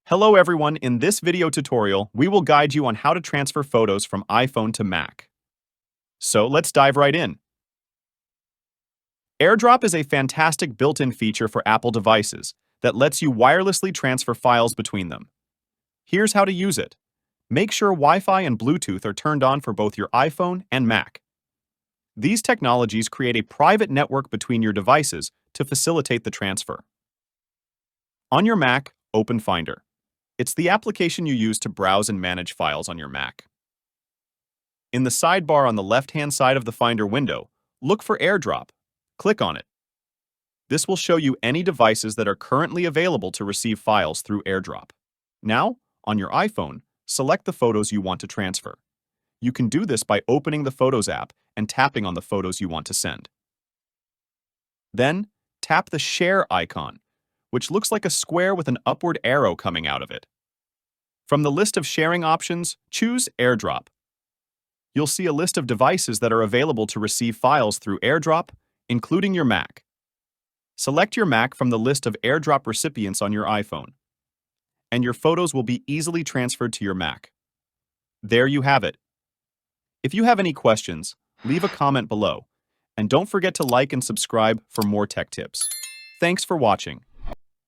Hello everyone, in this video tutorial, we will guide you on how to transfer photos from iPhone to Mac. So let's dive right in. AirDrop is a fantastic built-in feature for Apple devices that lets you wirelessly transfer files between them. Here's how to use it. Make sure Wi-Fi and Bluetooth are turned on for both your iPhone and Mac. These technologies create a private network between your devices to facilitate the transfer. On your Mac, open Finder. It's the application you use to browse and manage files on your Mac. In the sidebar on the left-hand side of the Finder window, look for AirDrop. Click on it. This will show you any devices that are currently available to receive files through AirDrop. Now, on your iPhone, select the photos you want to transfer. You can do this by opening the Photos app and tapping on the photos you want to send. Then, tap the Share icon, which looks like a square with an upward arrow coming out of it. From the list of sharing options, choose AirDrop. You'll see a list of devices that are available to receive files through AirDrop, including your Mac. Select your Mac from the list of AirDrop recipients on your iPhone, and your photos will be easily transferred to your Mac. There you have it. If you have any questions, leave a comment below, and don't forget to like and subscribe for more tech tips. Thanks for watching.